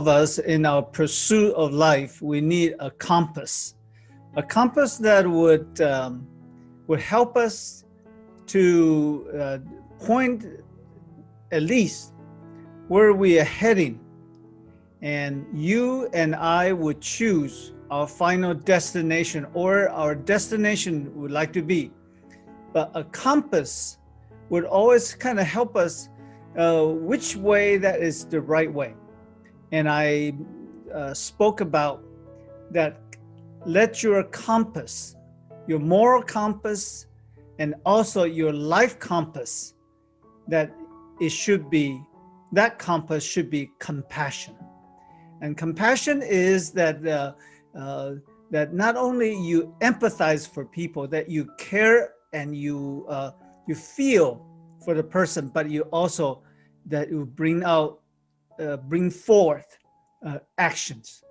of us in our pursuit of life, we need a compass that would help us to point at least where we are heading. And you and I would choose our final destination, or our destination would like to be. But a compass would always kind of help us which way that is the right way. And I spoke about that. Let your compass, your moral compass, and also your life compass, that compass should be compassion. And compassion is that that not only you empathize for people, that you care and you feel for the person, but you also that you bring forth actions.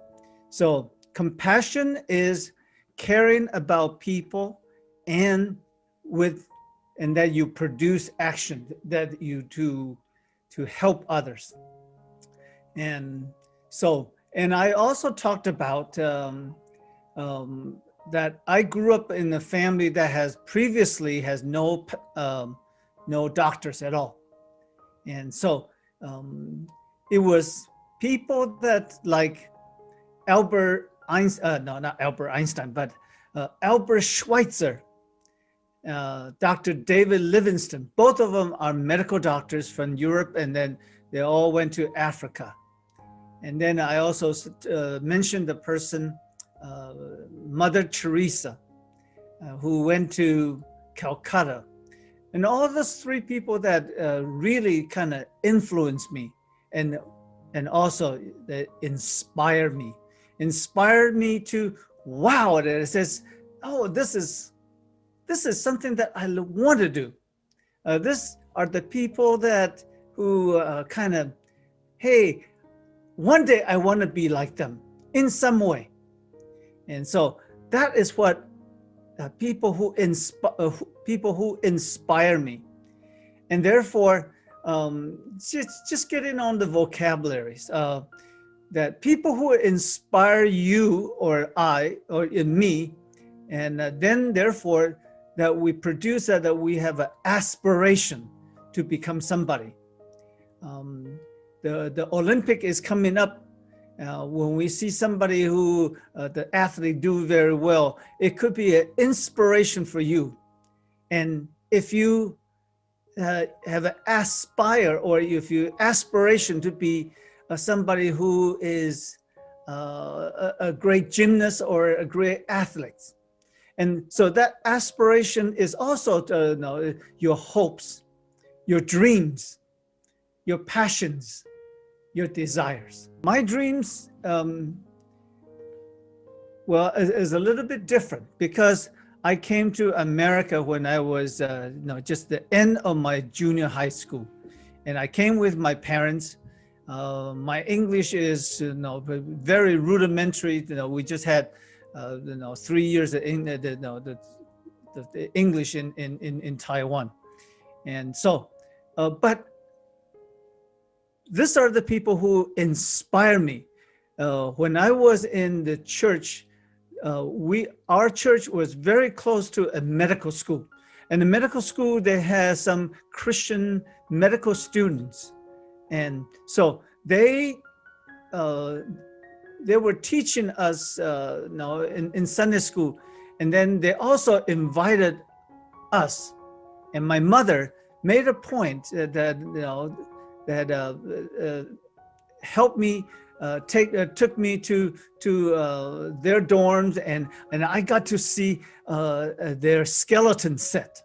So compassion is caring about people, and that you produce action that you to help others. And I also talked about that I grew up in a family that has no doctors at all. And so it was people that like Albert Schweitzer, Dr. David Livingstone. Both of them are medical doctors from Europe, and then they all went to Africa. And then I also mentioned the person, Mother Teresa, who went to Calcutta. And all those three people that really kind of influenced me and also that inspired me to, wow, it says, oh, this is something that I want to do. This are the people who kind of, hey, one day I want to be like them in some way. And so that is what people who inspire me. And therefore, just getting on the vocabularies, that people who inspire you or I or in me, and then therefore that we produce that we have an aspiration to become somebody. The Olympic is coming up. When we see somebody who the athlete do very well, it could be an inspiration for you. And if you have an aspire, or if you aspiration to be somebody who is a great gymnast or a great athlete. And so that aspiration is also your hopes, your dreams, your passions, your desires. My dreams, is a little bit different, because I came to America when I was just the end of my junior high school. And I came with my parents. My English is very rudimentary. We just had 3 years in the English in Taiwan. And so, but these are the people who inspire me. When I was in the church, our church was very close to a medical school. And the medical school, they had some Christian medical students. And so they were teaching us in Sunday school. And then they also invited us. And my mother made a point that helped me, took me to their dorms, and I got to see their skeleton set.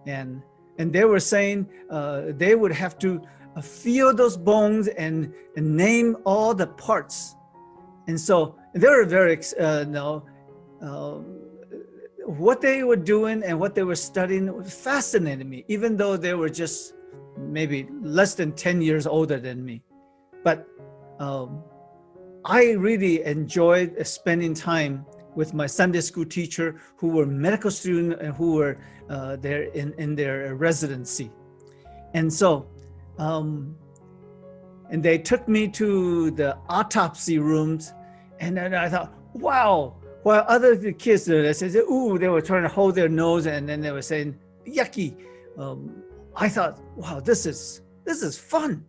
And they were saying they would have to feel those bones and name all the parts. And so they were very, what they were doing and what they were studying fascinated me, even though they were just maybe less than 10 years older than me. But I really enjoyed spending time with my Sunday school teacher, who were medical students and who were there in their residency. And so and they took me to the autopsy rooms, and then I thought, wow. While other kids, they said, ooh, they were trying to hold their nose, and then they were saying, yucky. I thought, wow, this is fun.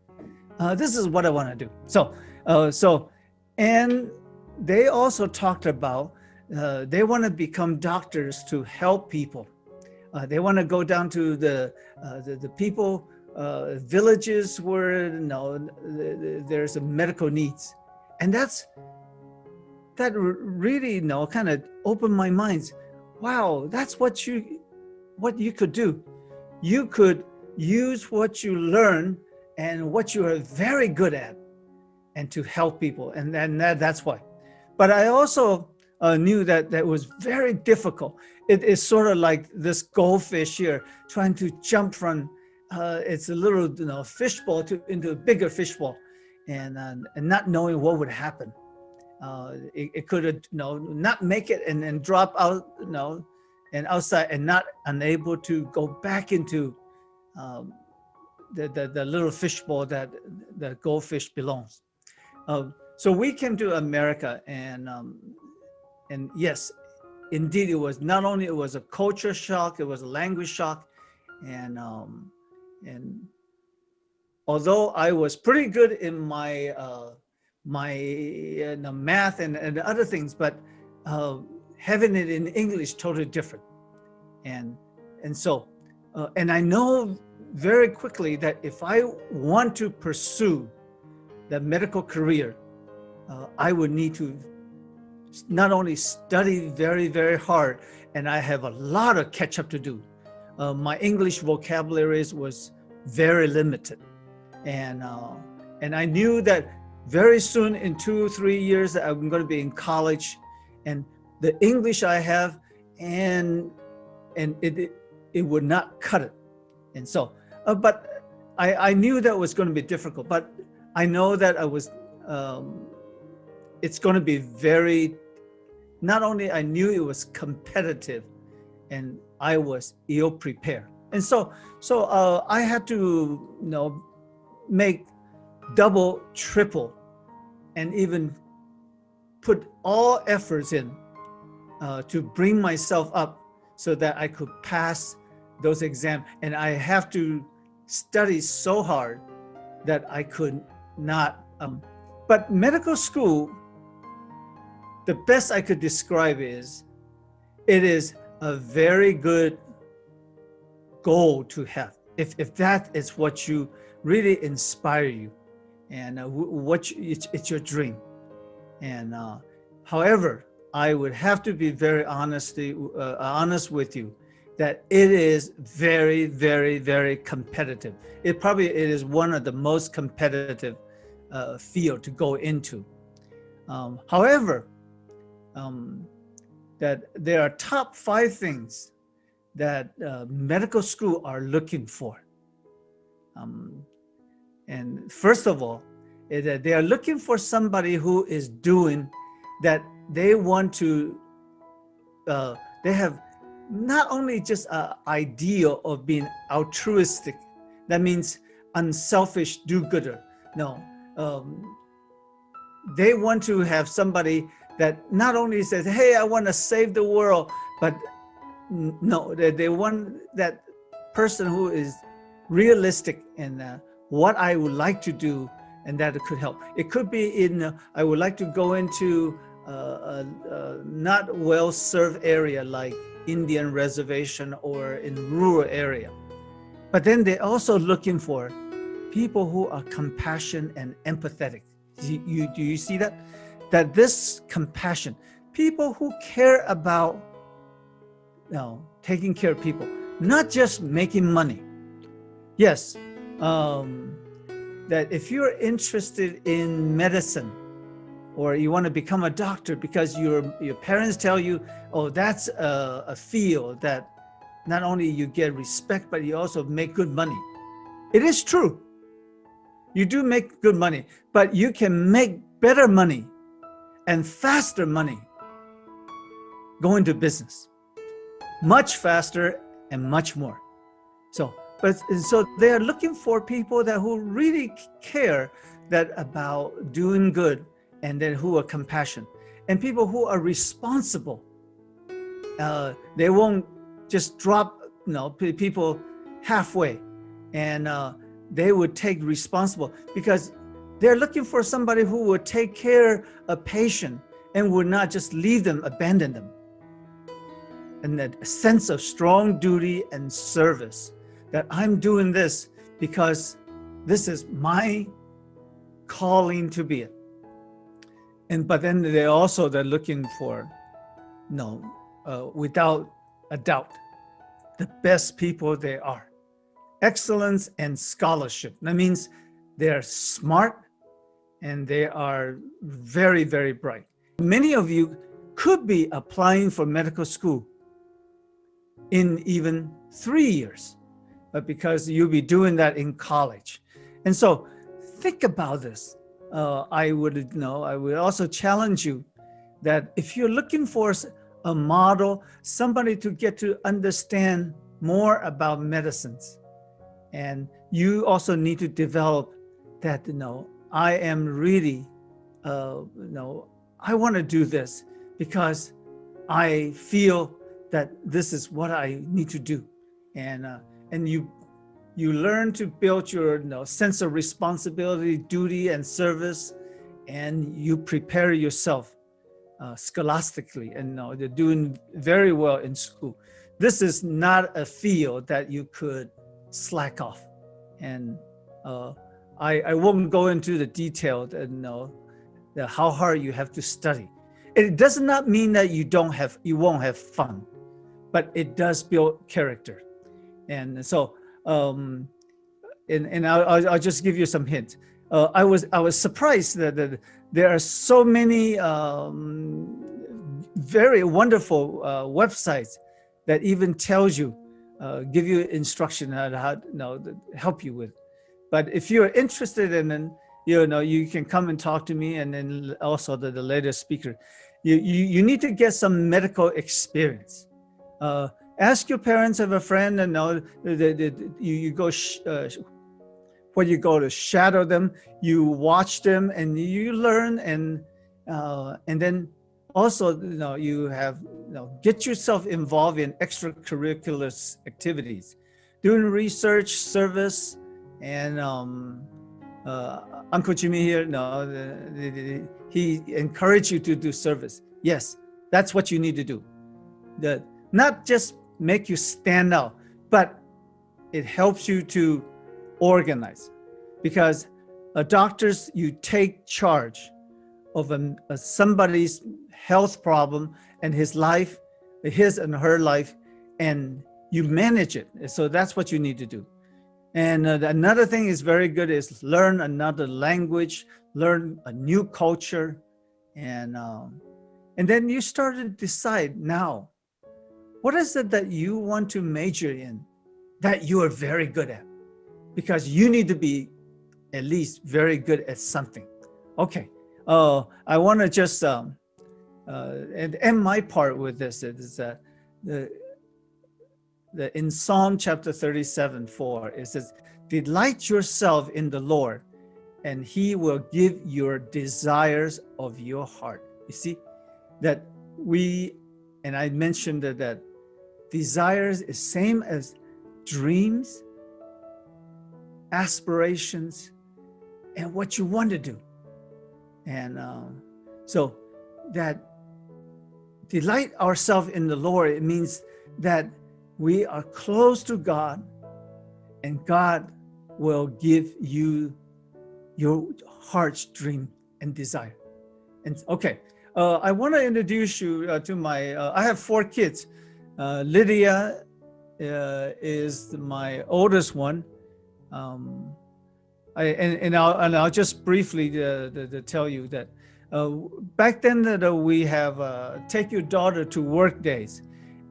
This is what I want to do. So, and they also talked about they want to become doctors to help people. They want to go down to the people, villages where there's a medical needs, and that really kind of opened my mind. Wow, that's what you could do. You could use what you learn and what you are very good at, and to help people, and that's why. But I also knew that was very difficult. It is sort of like this goldfish here trying to jump from it's a little fishbowl into a bigger fishbowl, and not knowing what would happen. It could not make it and then drop out and outside, and not unable to go back into the little fishbowl that the goldfish belongs. So we came to America, and yes, indeed, it was not only it was a culture shock, it was a language shock, and although I was pretty good in my math and other things, but having it in English totally different, and so and I know very quickly that if I want to pursue the medical career, I would need to not only study very, very hard, and I have a lot of catch up to do. My English vocabulary was very limited, and I knew that very soon, in 2 or 3 years, that I'm going to be in college, and the English I have, and it would not cut it. And so, but I knew that was going to be difficult. But I know that it's going to be very. Not only I knew it was competitive, and I was ill prepared, and so I had to make double, triple, and even put all efforts in to bring myself up so that I could pass those exams. And I have to study so hard that I could not. But medical school, the best I could describe is, it is a very good goal to have. If that is what you really inspire you, and it's your dream. And however, I would have to be very honest with you that it is very, very, very competitive. It is one of the most competitive field to go into. However, that there are top 5 things that medical school are looking for. And first of all, is that they are looking for somebody who is doing that. They want to, they have not only just an ideal of being altruistic, that means unselfish do-gooder. No, they want to have somebody that not only says, hey, I want to save the world, but no, they want that person who is realistic in what I would like to do, and that it could help. It could be in, I would like to go into a not well-served area like Indian reservation or in rural area. But then they're also looking for people who are compassionate and empathetic. Do you see that? That this compassion, people who care about taking care of people, not just making money. Yes, that if you're interested in medicine, or you want to become a doctor because your parents tell you, oh, that's a field that not only you get respect, but you also make good money. It is true. You do make good money, but you can make better money and faster money going to business. Much faster and much more. So But so they are looking for people that who really care that about doing good, and then who are compassionate, and people who are responsible. They won't just drop people halfway, and they would take responsible, because they're looking for somebody who would take care of patient and would not just leave them, abandon them. And that sense of strong duty and service, that I'm doing this because this is my calling to be it. But then they're looking for, without a doubt, the best people they are. Excellence and scholarship. That means they're smart and they are very, very bright. Many of you could be applying for medical school in even 3 years, but because you'll be doing that in college. And so think about this. I would also challenge you that if you're looking for a model, somebody to get to understand more about medicines, and you also need to develop that, I am really, I want to do this because I feel that this is what I need to do. And you learn to build your sense of responsibility, duty, and service, and you prepare yourself scholastically, and you're doing very well in school. This is not a field that you could slack off. And I won't go into the detail how hard you have to study. It does not mean that you won't have fun, but it does build character. And so and I'll just give you some hints. I was surprised that there are so many very wonderful websites that even tells you, give you instruction on how to help you with. But if you're interested in it, you can come and talk to me, and then also the latest speaker. You need to get some medical experience. Ask your parents of a friend, and you go where you go to shadow them. You watch them, and you learn, and then also you have get yourself involved in extracurricular activities, doing research, service, and Uncle Jimmy here, he encouraged you to do service. Yes, that's what you need to do. Not just make you stand out, but it helps you to organize. Because doctors, you take charge of somebody's health problem and his and her life, and you manage it. So that's what you need to do. And another thing is very good is learn another language, learn a new culture, and then you start to decide now, what is it that you want to major in that you are very good at? Because you need to be at least very good at something. Okay, I want to just and end my part with this. Is in Psalm chapter 37:4, it says, "Delight yourself in the Lord, and He will give your desires of your heart." You see, that and I mentioned that desires is same as dreams, aspirations, and what you want to do. And so that delight ourselves in the Lord, it means that we are close to God, and God will give you your heart's dream and desire. And okay, I want to introduce you to I have 4 kids. Lydia is my oldest one. I'll just briefly tell you that back then that we have take your daughter to work days,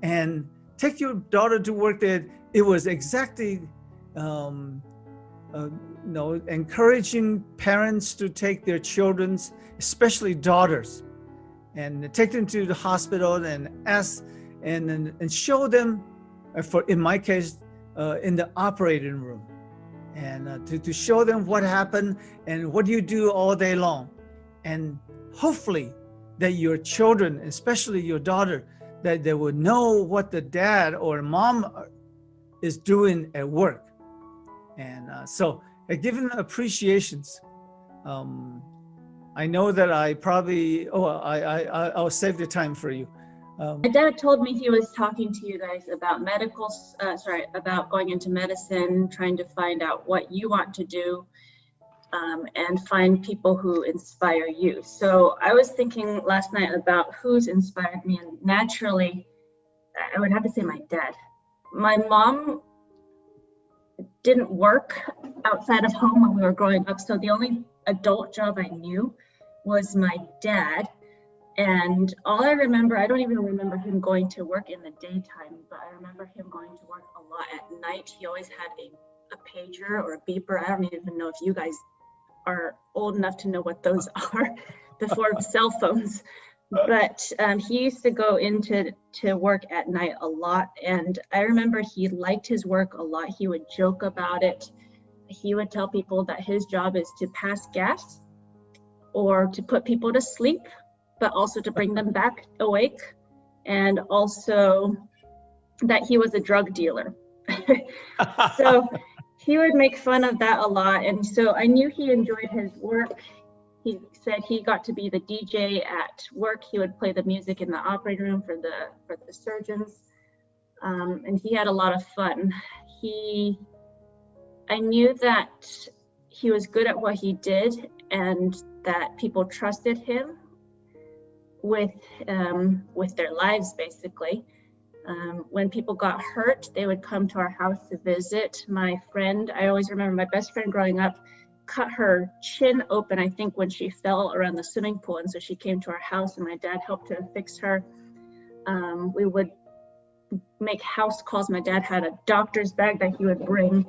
and take your daughter to work day. It was exactly encouraging parents to take their children, especially daughters, and take them to the hospital and ask and show them. In my case, in the operating room, and to show them what happened and what you do all day long. And hopefully that your children, especially your daughter, that they will know what the dad or mom is doing at work. And so giving appreciations. I know that I probably, I'll save the time for you. My dad told me he was talking to you guys about about going into medicine, trying to find out what you want to do, and find people who inspire you. So I was thinking last night about who's inspired me, and naturally, I would have to say my dad. My mom didn't work outside of home when we were growing up, so the only adult job I knew was my dad. And all I remember, I don't even remember him going to work in the daytime, but I remember him going to work a lot at night. He always had a pager or a beeper. I don't even know if you guys are old enough to know what those are before cell phones. But he used to go into work at night a lot. And I remember he liked his work a lot. He would joke about it. He would tell people that his job is to pass gas or to put people to sleep, but also to bring them back awake, and also that he was a drug dealer. So he would make fun of that a lot. And so I knew he enjoyed his work. He said he got to be the DJ at work. He would play the music in the operating room for the surgeons. And he had a lot of fun. I knew that he was good at what he did and that people trusted him with their lives, basically. When people got hurt, they would come to our house to visit. My friend, I always remember my best friend growing up, cut her chin open, I think, when she fell around the swimming pool. And so she came to our house and my dad helped to fix her. We would make house calls. My dad had a doctor's bag that he would bring.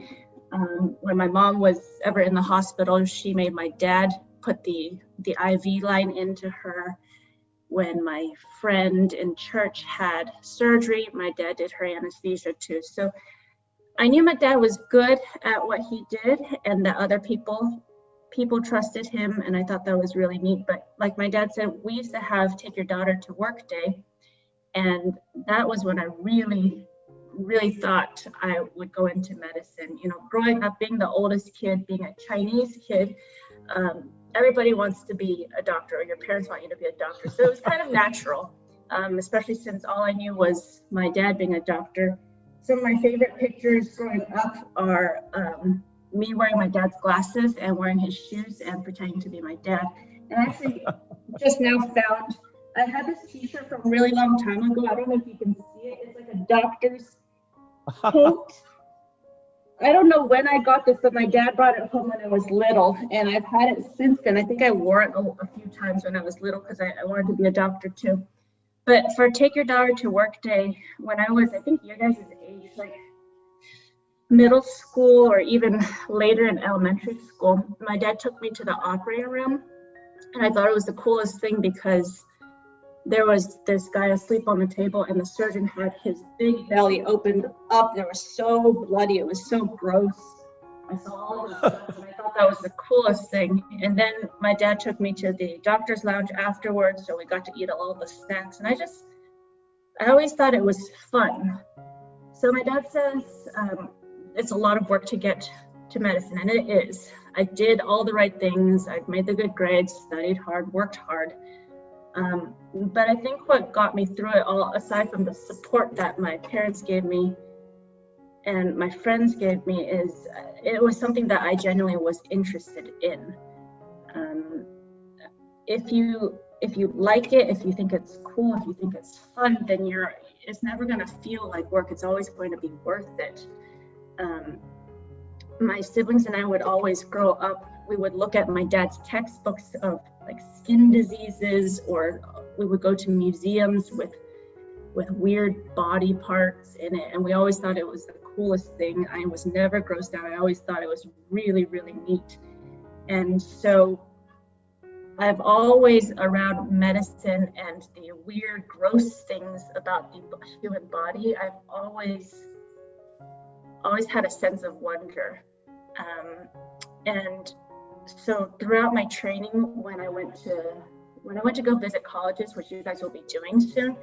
When my mom was ever in the hospital, she made my dad put the IV line into her. When my friend in church had surgery, my dad did her anesthesia too. So I knew my dad was good at what he did and that other people trusted him, and I thought that was really neat. But like my dad said, we used to have Take Your Daughter to Work Day, and that was when I really thought I would go into medicine. You know, growing up, being the oldest kid, being a Chinese kid, everybody wants to be a doctor, or your parents want you to be a doctor. So it was kind of natural, especially since all I knew was my dad being a doctor. Some of my favorite pictures growing up are me wearing my dad's glasses and wearing his shoes and pretending to be my dad. And I actually just now found, I had this t-shirt from a really long time ago. I don't know if you can see it. It's like a doctor's coat. I don't know when I got this, but my dad brought it home when I was little, and I've had it since then. I think I wore it a few times when I was little because I wanted to be a doctor too. But for Take Your Daughter to Work Day, when I was, I think your guys' age, like middle school or even later in elementary school, my dad took me to the operating room, and I thought it was the coolest thing because there was this guy asleep on the table and the surgeon had his big belly opened up. They were so bloody. It was so gross. I saw all of this stuff and I thought that was the coolest thing. And then my dad took me to the doctor's lounge afterwards, so we got to eat all the snacks. And I always thought it was fun. So my dad says it's a lot of work to get to medicine, and it is. I did all the right things. I made the good grades, studied hard, worked hard. But I think what got me through it all, aside from the support that my parents gave me and my friends gave me, is it was something that I genuinely was interested in. If you like it, if you think it's cool, if you think it's fun, then it's never going to feel like work. It's always going to be worth it. My siblings and I would always grow up. We would look at my dad's textbooks of like skin diseases, or we would go to museums with weird body parts in it, and we always thought it was the coolest thing. I was never grossed out. I always thought it was really, really neat. And so I've always, around medicine and the weird, gross things about the human body, I've always always had a sense of wonder. And so throughout my training, when I went to go visit colleges, which you guys will be doing soon,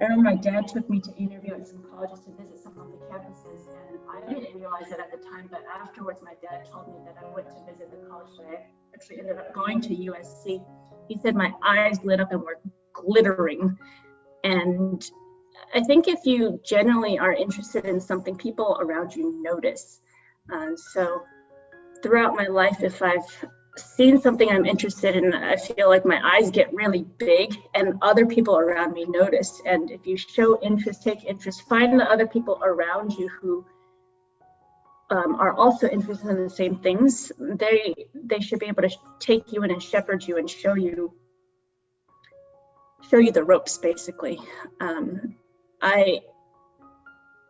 I remember my dad took me to interview at some colleges to visit some of the campuses, and I didn't realize it at the time, but afterwards my dad told me that I went to visit the college that I actually ended up going to, USC. He said my eyes lit up and were glittering. And I think if you genuinely are interested in something, people around you notice. So throughout my life, if I've seen something I'm interested in, I feel like my eyes get really big and other people around me notice. And if you show interest, take interest, find the other people around you who are also interested in the same things, they should be able to take you in and shepherd you and show you the ropes, basically.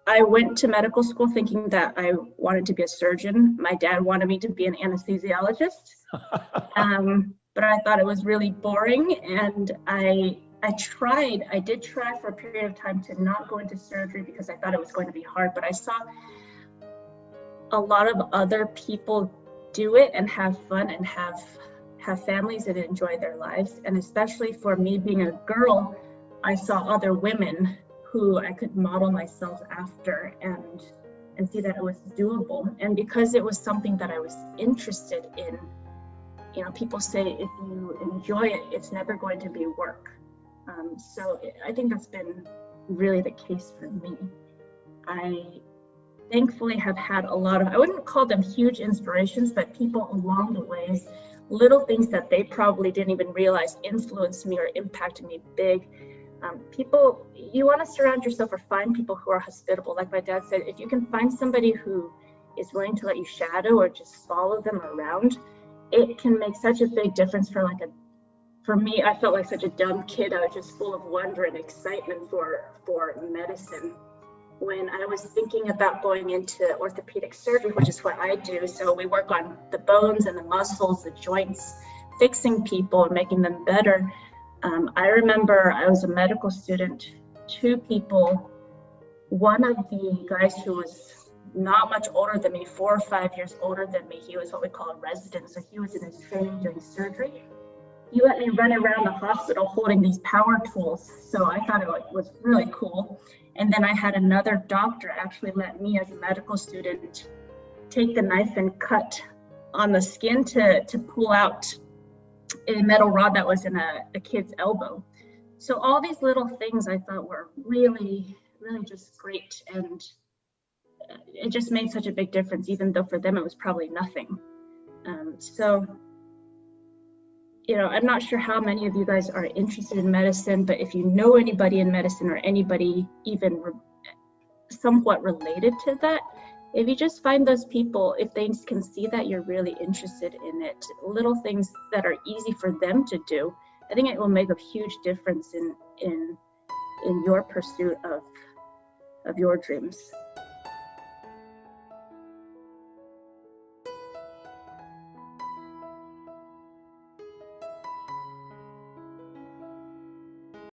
I went to medical school thinking that I wanted to be a surgeon. My dad wanted me to be an anesthesiologist, but I thought it was really boring. And I did try for a period of time to not go into surgery because I thought it was going to be hard, but I saw a lot of other people do it and have fun and have families and enjoy their lives. And especially for me being a girl, I saw other women who I could model myself after and see that it was doable. And because it was something that I was interested in, you know, people say if you enjoy it, it's never going to be work. So I think that's been really the case for me. I thankfully have had a lot of, I wouldn't call them huge inspirations, but people along the ways, little things that they probably didn't even realize influenced me or impacted me big. People, you want to surround yourself or find people who are hospitable. Like my dad said, if you can find somebody who is willing to let you shadow or just follow them around, it can make such a big difference for me, I felt like such a dumb kid. I was just full of wonder and excitement for medicine. When I was thinking about going into orthopedic surgery, which is what I do, so we work on the bones and the muscles, the joints, fixing people and making them better. I remember I was a medical student, two people, one of the guys who was not much older than me, 4 or 5 years older than me, he was what we call a resident, so he was in his training doing surgery. He let me run around the hospital holding these power tools, so I thought it was really cool. And then I had another doctor actually let me, as a medical student, take the knife and cut on the skin to pull out a metal rod that was in a kid's elbow. So all these little things I thought were really, really just great. And it just made such a big difference, even though for them it was probably nothing. So, you know, I'm not sure how many of you guys are interested in medicine, but if you know anybody in medicine or anybody even somewhat related to that, if you just find those people, if they can see that you're really interested in it, little things that are easy for them to do, I think it will make a huge difference in your pursuit of your dreams.